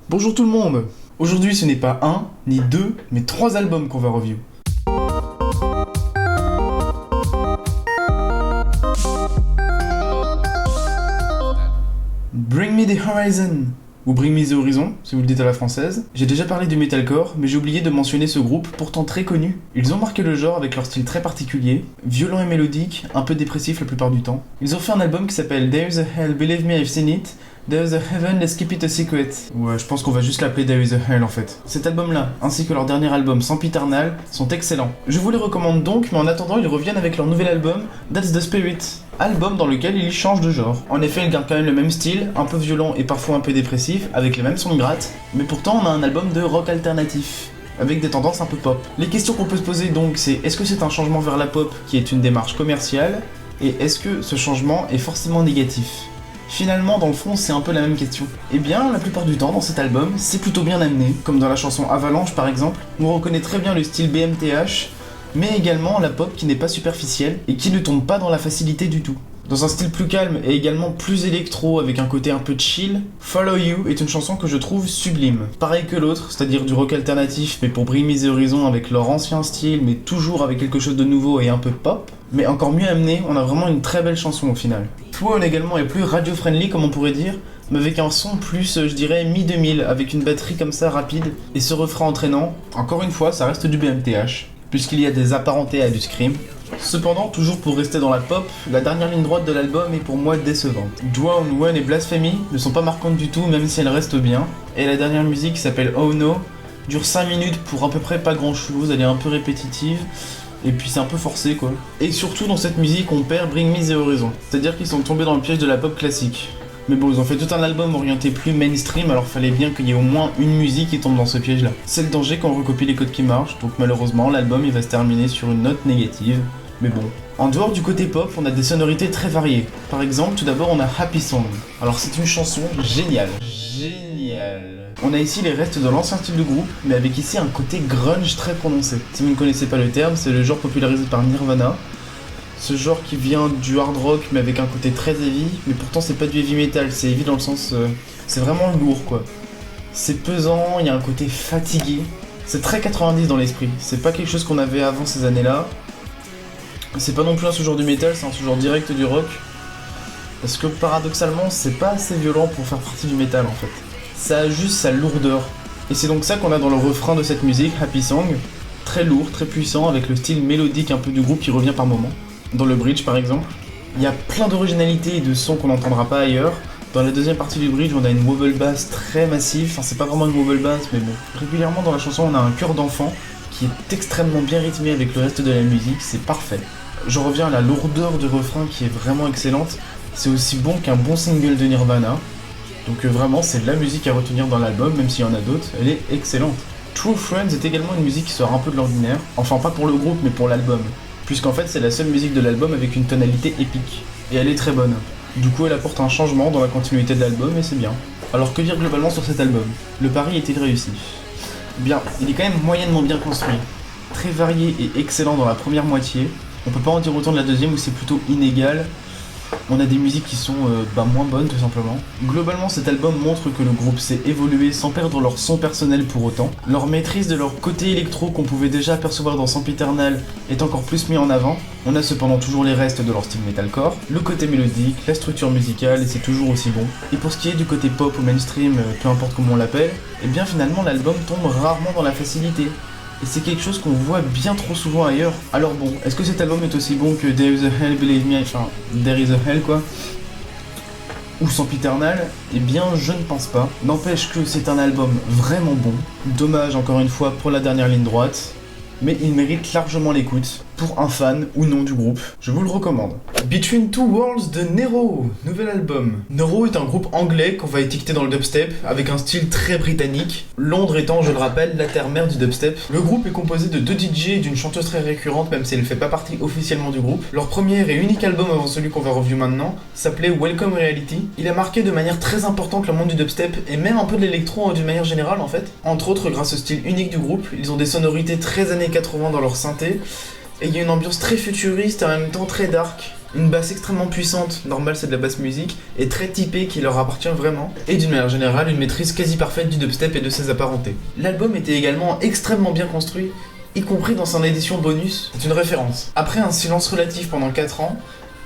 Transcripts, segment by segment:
Bonjour tout le monde. Aujourd'hui ce n'est pas un, ni deux, mais trois albums qu'on va review. Bring Me the Horizon, ou Bring Me the Horizon, si vous le dites à la française. J'ai déjà parlé du metalcore, mais j'ai oublié de mentionner ce groupe, pourtant très connu. Ils ont marqué le genre avec leur style très particulier, violent et mélodique, un peu dépressif la plupart du temps. Ils ont fait un album qui s'appelle There's a Hell, Believe Me I've Seen It, There's a Heaven, Let's Keep It a Secret. Ouais, je pense qu'on va juste l'appeler There is a Hell en fait. Cet album-là, ainsi que leur dernier album Sempiternal, sont excellents. Je vous les recommande donc, mais en attendant, ils reviennent avec leur nouvel album, That's the Spirit. Album dans lequel ils changent de genre. En effet, ils gardent quand même le même style, un peu violent et parfois un peu dépressif, avec les mêmes sons de gratte, mais pourtant on a un album de rock alternatif, avec des tendances un peu pop. Les questions qu'on peut se poser donc, c'est est-ce que c'est un changement vers la pop qui est une démarche commerciale, et est-ce que ce changement est forcément négatif ? Finalement, dans le fond, c'est un peu la même question. Eh bien, la plupart du temps, dans cet album, c'est plutôt bien amené, comme dans la chanson Avalanche par exemple, où on reconnaît très bien le style BMTH, mais également la pop qui n'est pas superficielle et qui ne tombe pas dans la facilité du tout. Dans un style plus calme et également plus électro avec un côté un peu chill, Follow You est une chanson que je trouve sublime. Pareil que l'autre, c'est-à-dire du rock alternatif mais pour Bring Me the Horizon avec leur ancien style mais toujours avec quelque chose de nouveau et un peu pop, mais encore mieux amené, on a vraiment une très belle chanson au final. Throne également est plus radio-friendly comme on pourrait dire, mais avec un son plus, je dirais, mi-2000, avec une batterie comme ça rapide et ce refrain entraînant. Encore une fois, ça reste du BMTH, puisqu'il y a des apparentés à du scream. Cependant, toujours pour rester dans la pop, la dernière ligne droite de l'album est pour moi décevante. Drown, One et Blasphemy ne sont pas marquantes du tout, même si elles restent bien. Et la dernière musique qui s'appelle Oh No dure 5 minutes pour à peu près pas grand chose, elle est un peu répétitive. Et puis c'est un peu forcé quoi. Et surtout dans cette musique on perd Bring Me the Horizon. C'est-à-dire qu'ils sont tombés dans le piège de la pop classique. Mais bon, ils ont fait tout un album orienté plus mainstream, alors fallait bien qu'il y ait au moins une musique qui tombe dans ce piège-là. C'est le danger quand on recopie les codes qui marchent, donc malheureusement, l'album il va se terminer sur une note négative. Mais bon. En dehors du côté pop, on a des sonorités très variées. Par exemple, tout d'abord, on a Happy Song. Alors c'est une chanson géniale. Géniale. On a ici les restes de l'ancien style de groupe, mais avec ici un côté grunge très prononcé. Si vous ne connaissez pas le terme, c'est le genre popularisé par Nirvana. Ce genre qui vient du hard rock mais avec un côté très heavy, mais pourtant c'est pas du heavy metal, c'est heavy dans le sens... c'est vraiment lourd quoi. C'est pesant, il y a un côté fatigué. C'est très 90 dans l'esprit, c'est pas quelque chose qu'on avait avant ces années-là. C'est pas non plus un sous-genre du metal, c'est un sous-genre direct du rock. Parce que paradoxalement, c'est pas assez violent pour faire partie du metal en fait. Ça a juste sa lourdeur. Et c'est donc ça qu'on a dans le refrain de cette musique, Happy Song. Très lourd, très puissant, avec le style mélodique un peu du groupe qui revient par moments. Dans le bridge par exemple. Il y a plein d'originalités et de sons qu'on n'entendra pas ailleurs. Dans la deuxième partie du bridge, on a une wobble bass très massive. Enfin, c'est pas vraiment une wobble bass, mais bon. Régulièrement dans la chanson, on a un chœur d'enfant qui est extrêmement bien rythmé avec le reste de la musique. C'est parfait. Je reviens à la lourdeur du refrain qui est vraiment excellente. C'est aussi bon qu'un bon single de Nirvana. Donc vraiment, c'est la musique à retenir dans l'album, même s'il y en a d'autres. Elle est excellente. True Friends est également une musique qui sort un peu de l'ordinaire. Enfin, pas pour le groupe, mais pour l'album. Puisqu'en fait c'est la seule musique de l'album avec une tonalité épique. Et elle est très bonne. Du coup elle apporte un changement dans la continuité de l'album et c'est bien. Alors que dire globalement sur cet album ? Le pari est-il réussi ? Bien, il est quand même moyennement bien construit. Très varié et excellent dans la première moitié. On peut pas en dire autant de la deuxième où c'est plutôt inégal. On a des musiques qui sont moins bonnes tout simplement. Globalement cet album montre que le groupe s'est évolué sans perdre leur son personnel pour autant. Leur maîtrise de leur côté électro qu'on pouvait déjà apercevoir dans Sempiternal est encore plus mis en avant. On a cependant toujours les restes de leur style metalcore, le côté mélodique, la structure musicale et c'est toujours aussi bon. Et pour ce qui est du côté pop ou mainstream, peu importe comment on l'appelle, et bien finalement l'album tombe rarement dans la facilité. Et c'est quelque chose qu'on voit bien trop souvent ailleurs. Alors bon, est-ce que cet album est aussi bon que There is a Hell, Believe Me, enfin, There is a Hell quoi, ou Sempiternal ? Eh bien, je ne pense pas. N'empêche que c'est un album vraiment bon. Dommage encore une fois pour la dernière ligne droite, mais il mérite largement l'écoute. Pour un fan ou non du groupe, je vous le recommande. Between Two Worlds de Nero, nouvel album. Nero est un groupe anglais qu'on va étiqueter dans le dubstep, avec un style très britannique. Londres étant, je le rappelle, la terre-mère du dubstep. Le groupe est composé de 2 DJ et d'une chanteuse très récurrente, même si elle ne fait pas partie officiellement du groupe. Leur premier et unique album avant celui qu'on va review maintenant s'appelait Welcome Reality. Il a marqué de manière très importante le monde du dubstep et même un peu de l'électro d'une manière générale en fait. Entre autres, grâce au style unique du groupe, ils ont des sonorités très années 80 dans leur synthé. Et il y a une ambiance très futuriste et en même temps très dark. Une basse extrêmement puissante, normal c'est de la basse musique, et très typée qui leur appartient vraiment, et d'une manière générale une maîtrise quasi parfaite du dubstep et de ses apparentés. L'album était également extrêmement bien construit, y compris dans son édition bonus, c'est une référence. Après un silence relatif pendant 4 ans,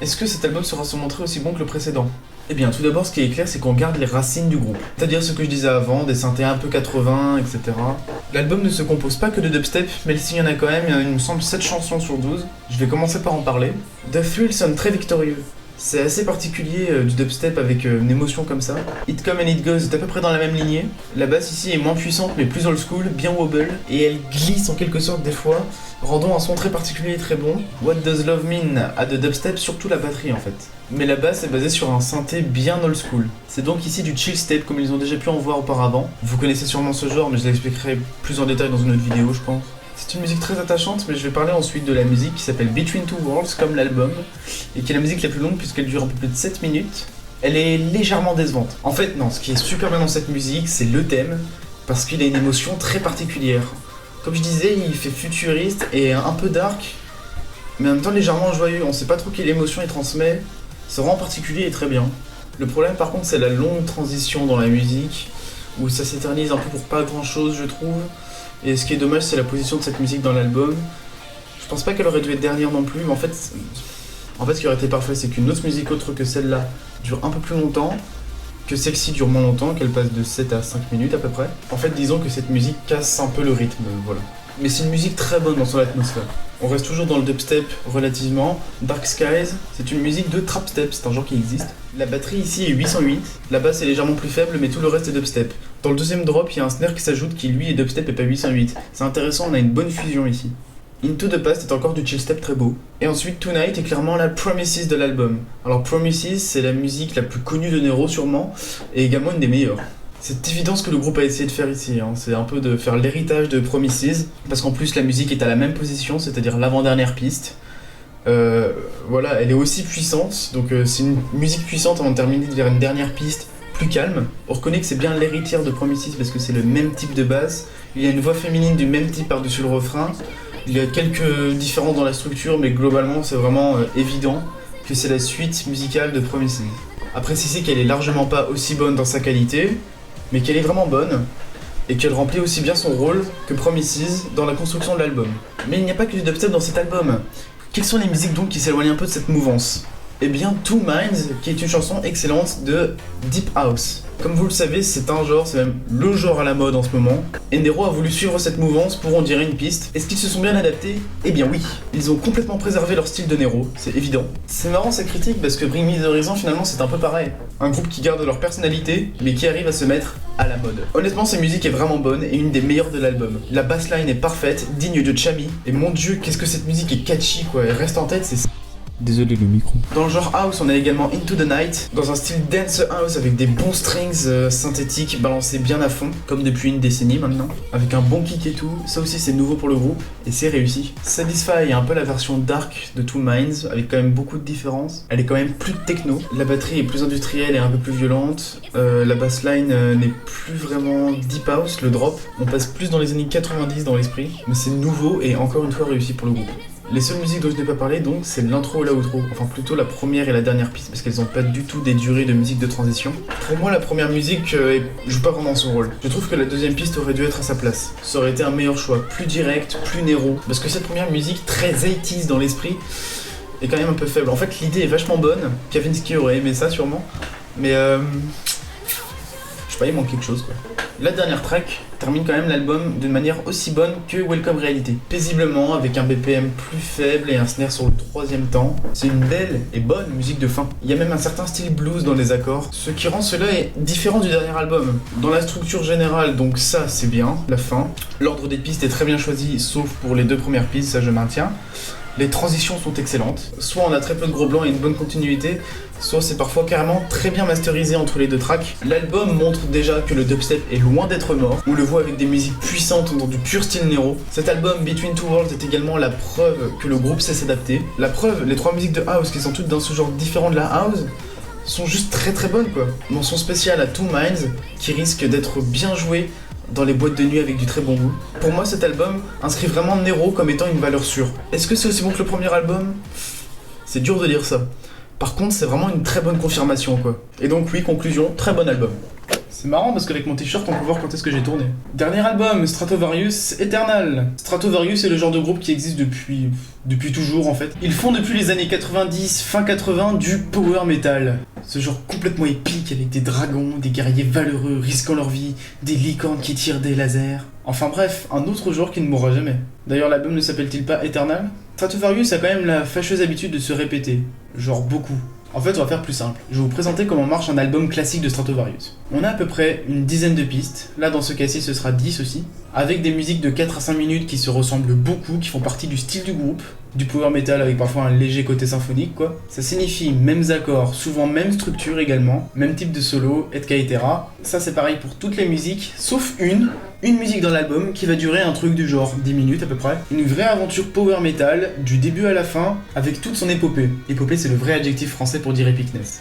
est-ce que cet album sera se montrer aussi bon que le précédent ? Eh bien, tout d'abord, ce qui est clair, c'est qu'on garde les racines du groupe. C'est-à-dire ce que je disais avant, des synthés un peu 80, etc. L'album ne se compose pas que de dubstep, mais s'il y en a quand même, il me semble 7 chansons sur 12. Je vais commencer par en parler. The Thrill sonne très victorieux. C'est assez particulier du dubstep avec une émotion comme ça. It Come and It Goes est à peu près dans la même lignée. La basse ici est moins puissante mais plus old school, bien wobble, et elle glisse en quelque sorte des fois, rendant un son très particulier et très bon. What Does Love Mean a de dubstep, surtout la batterie en fait. Mais la basse est basée sur un synthé bien old school. C'est donc ici du chill step comme ils ont déjà pu en voir auparavant. Vous connaissez sûrement ce genre mais je l'expliquerai plus en détail dans une autre vidéo je pense. C'est une musique très attachante, mais je vais parler ensuite de la musique qui s'appelle Between Two Worlds, comme l'album, et qui est la musique la plus longue puisqu'elle dure un peu plus de 7 minutes. Elle est légèrement décevante. En fait, non, ce qui est super bien dans cette musique, c'est le thème, parce qu'il a une émotion très particulière. Comme je disais, il fait futuriste et un peu dark, mais en même temps légèrement joyeux. On sait pas trop quelle émotion il transmet, c'est vraiment particulier et très bien. Le problème par contre, c'est la longue transition dans la musique, où ça s'éternise un peu pour pas grand chose, je trouve. Et ce qui est dommage, c'est la position de cette musique dans l'album. Je pense pas qu'elle aurait dû être dernière non plus, mais en fait, ce qui aurait été parfait, c'est qu'une autre musique autre que celle-là dure un peu plus longtemps, que celle-ci dure moins longtemps, qu'elle passe de 7 à 5 minutes à peu près. En fait, disons que cette musique casse un peu le rythme, voilà. Mais c'est une musique très bonne dans son atmosphère. On reste toujours dans le dubstep relativement. Dark Skies, c'est une musique de trapstep, c'est un genre qui existe. La batterie ici est 808, la basse est légèrement plus faible mais tout le reste est dubstep. Dans le deuxième drop, il y a un snare qui s'ajoute qui lui est dubstep et pas 808. C'est intéressant, on a une bonne fusion ici. Into the Past est encore du chill step très beau. Et ensuite Tonight est clairement la Promises de l'album. Alors Promises, c'est la musique la plus connue de Nero sûrement, et également une des meilleures. C'est évident ce que le groupe a essayé de faire ici, hein. C'est un peu de faire l'héritage de Promises, parce qu'en plus la musique est à la même position, c'est-à-dire l'avant-dernière piste. Voilà, elle est aussi puissante, donc c'est une musique puissante avant de terminer vers une dernière piste plus calme. On reconnaît que c'est bien l'héritière de Promises parce que c'est le même type de basse, il y a une voix féminine du même type par-dessus le refrain, il y a quelques différences dans la structure, mais globalement c'est vraiment évident que c'est la suite musicale de Promises. À préciser qu'elle est largement pas aussi bonne dans sa qualité, mais qu'elle est vraiment bonne, et qu'elle remplit aussi bien son rôle que Promises dans la construction de l'album. Mais il n'y a pas que du dubstep dans cet album. Quelles sont les musiques donc qui s'éloignent un peu de cette mouvance ? Eh bien, Two Minds, qui est une chanson excellente de Deep House. Comme vous le savez, c'est un genre, c'est même le genre à la mode en ce moment. Et Nero a voulu suivre cette mouvance pour en dire une piste. Est-ce qu'ils se sont bien adaptés ? Eh bien oui. Ils ont complètement préservé leur style de Nero, c'est évident. C'est marrant cette critique parce que Bring Me The Horizon finalement c'est un peu pareil. Un groupe qui garde leur personnalité, mais qui arrive à se mettre à la mode. Honnêtement, cette musique est vraiment bonne et une des meilleures de l'album. La bassline est parfaite, digne de Chami. Et mon dieu, qu'est-ce que cette musique est catchy quoi, elle reste en tête, c'est... Désolé le micro. Dans le genre house, on a également Into the Night, dans un style dance house avec des bons strings synthétiques balancés bien à fond, comme depuis une décennie maintenant, avec un bon kick et tout. Ça aussi c'est nouveau pour le groupe et c'est réussi. Satisfy est un peu la version dark de Two Minds, avec quand même beaucoup de différences. Elle est quand même plus techno, la batterie est plus industrielle et un peu plus violente, la bassline n'est plus vraiment deep house, le drop. On passe plus dans les années 90 dans l'esprit, mais c'est nouveau et encore une fois réussi pour le groupe. Les seules musiques dont je n'ai pas parlé donc c'est l'intro et l'outro, enfin plutôt la première et la dernière piste parce qu'elles n'ont pas du tout des durées de musique de transition. Pour moi la première musique joue pas vraiment son rôle. Je trouve que la deuxième piste aurait dû être à sa place. Ça aurait été un meilleur choix, plus direct, plus Nero. Parce que cette première musique très 80s dans l'esprit est quand même un peu faible. En fait l'idée est vachement bonne, Kavinsky aurait aimé ça sûrement, mais je sais pas, il manque quelque chose quoi. La dernière track termine quand même l'album d'une manière aussi bonne que Welcome Reality. Paisiblement, avec un BPM plus faible et un snare sur le troisième temps. C'est une belle et bonne musique de fin. Il y a même un certain style blues dans les accords, ce qui rend cela différent du dernier album. Dans la structure générale, donc ça c'est bien, la fin. L'ordre des pistes est très bien choisi, sauf pour les deux premières pistes, ça je maintiens. Les transitions sont excellentes. Soit on a très peu de gros blancs et une bonne continuité, soit c'est parfois carrément très bien masterisé entre les deux tracks. L'album montre déjà que le dubstep est loin d'être mort. On le voit avec des musiques puissantes dans du pur style Nero. Cet album Between Two Worlds est également la preuve que le groupe sait s'adapter. La preuve, les trois musiques de house qui sont toutes dans ce genre différent de la house sont juste très très bonnes quoi. Mention spéciale à Two Minds qui risque d'être bien joué dans les boîtes de nuit avec du très bon goût. Pour moi, cet album inscrit vraiment Nero comme étant une valeur sûre. Est-ce que c'est aussi bon que le premier album ? C'est dur de dire ça. Par contre, c'est vraiment une très bonne confirmation, quoi. Et donc oui, conclusion, très bon album. C'est marrant parce qu'avec mon t-shirt, on peut voir quand est-ce que j'ai tourné. Dernier album, Stratovarius Eternal. Stratovarius est le genre de groupe qui existe depuis toujours en fait. Ils font depuis les années 90, fin 80, du power metal. Ce genre complètement épique avec des dragons, des guerriers valeureux risquant leur vie, des licornes qui tirent des lasers. Enfin bref, un autre genre qui ne mourra jamais. D'ailleurs, l'album ne s'appelle-t-il pas Eternal? Stratovarius a quand même la fâcheuse habitude de se répéter. Genre beaucoup. En fait, on va faire plus simple. Je vais vous présenter comment marche un album classique de Stratovarius. On a à peu près une dizaine de pistes, là dans ce cas-ci ce sera 10 aussi, avec des musiques de 4 à 5 minutes qui se ressemblent beaucoup, qui font partie du style du groupe, du power metal avec parfois un léger côté symphonique quoi. Ça signifie mêmes accords, souvent même structure également, même type de solo, etc. Ça c'est pareil pour toutes les musiques, sauf une musique dans l'album qui va durer un truc du genre 10 minutes à peu près. Une vraie aventure power metal, du début à la fin, avec toute son épopée. Épopée c'est le vrai adjectif français pour dire epicness.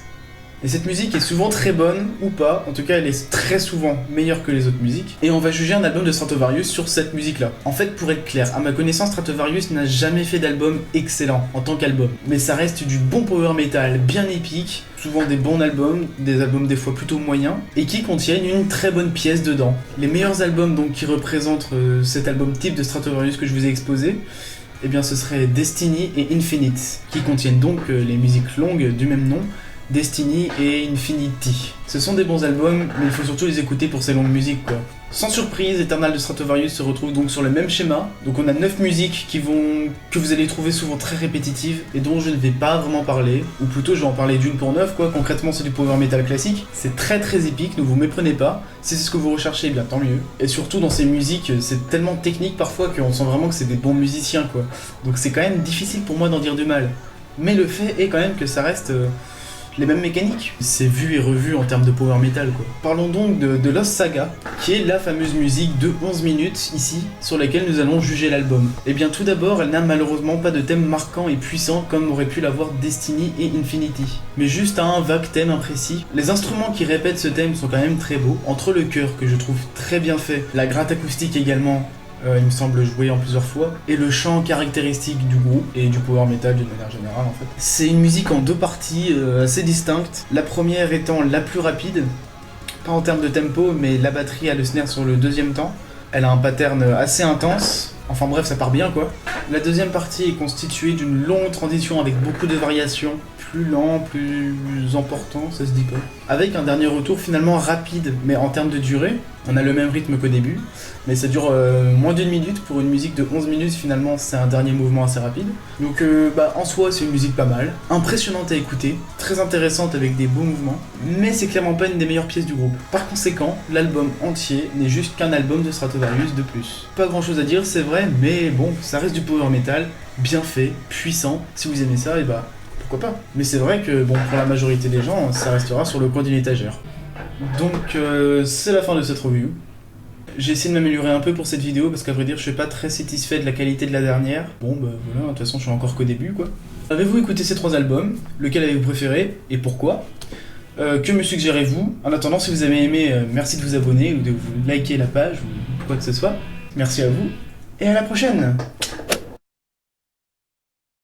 Et cette musique est souvent très bonne, ou pas, en tout cas elle est très souvent meilleure que les autres musiques, et on va juger un album de Stratovarius sur cette musique-là. En fait, pour être clair, à ma connaissance, Stratovarius n'a jamais fait d'album excellent en tant qu'album, mais ça reste du bon power metal bien épique, souvent des bons albums, des albums des fois plutôt moyens, et qui contiennent une très bonne pièce dedans. Les meilleurs albums donc qui représentent cet album type de Stratovarius que je vous ai exposé, eh bien ce serait Destiny et Infinite, qui contiennent donc les musiques longues du même nom, Destiny et Infinity. Ce sont des bons albums, mais il faut surtout les écouter pour ces longues musiques quoi. Sans surprise, Eternal de Stratovarius se retrouve donc sur le même schéma. Donc on a 9 musiques que vous allez trouver souvent très répétitives et dont je ne vais pas vraiment parler. Ou plutôt je vais en parler d'une pour 9 quoi, concrètement c'est du power metal classique. C'est très épique, ne vous méprenez pas. Si c'est ce que vous recherchez, eh bien tant mieux. Et surtout dans ces musiques, c'est tellement technique parfois qu'on sent vraiment que c'est des bons musiciens quoi. Donc c'est quand même difficile pour moi d'en dire du mal. Mais le fait est quand même que ça reste... les mêmes mécaniques. C'est vu et revu en termes de power metal quoi. Parlons donc de Lost Saga, qui est la fameuse musique de 11 minutes ici, sur laquelle nous allons juger l'album. Et bien tout d'abord, elle n'a malheureusement pas de thème marquant et puissant comme aurait pu l'avoir Destiny et Infinity, mais juste un vague thème imprécis. Les instruments qui répètent ce thème sont quand même très beaux, entre le chœur que je trouve très bien fait, la gratte acoustique également, il me semble jouer en plusieurs fois, et le chant caractéristique du groupe et du power metal d'une manière générale en fait. C'est une musique en deux parties assez distinctes, la première étant la plus rapide, pas en termes de tempo, mais la batterie a le snare sur le deuxième temps. Elle a un pattern assez intense, enfin bref ça part bien quoi. La deuxième partie est constituée d'une longue transition avec beaucoup de variations, plus lent, plus important, ça se dit pas. Avec un dernier retour finalement rapide, mais en termes de durée, on a le même rythme qu'au début, mais ça dure moins d'une minute. Pour une musique de 11 minutes, finalement, c'est un dernier mouvement assez rapide. Donc en soi, c'est une musique pas mal, impressionnante à écouter, très intéressante avec des beaux mouvements, mais c'est clairement pas une des meilleures pièces du groupe. Par conséquent, l'album entier n'est juste qu'un album de Stratovarius de plus. Pas grand chose à dire, c'est vrai, mais bon, ça reste du power metal, bien fait, puissant. Si vous aimez ça, et pourquoi pas. Mais c'est vrai que, bon, pour la majorité des gens, ça restera sur le coin d'une étagère. Donc, c'est la fin de cette review. J'ai essayé de m'améliorer un peu pour cette vidéo, parce qu'à vrai dire, je suis pas très satisfait de la qualité de la dernière. Bon, voilà, de toute façon, je suis encore qu'au début, quoi. Avez-vous écouté ces 3 albums? Lequel avez-vous préféré, et pourquoi? Que me suggérez-vous? En attendant, si vous avez aimé, merci de vous abonner, ou de vous liker la page, ou quoi que ce soit. Merci à vous, et à la prochaine!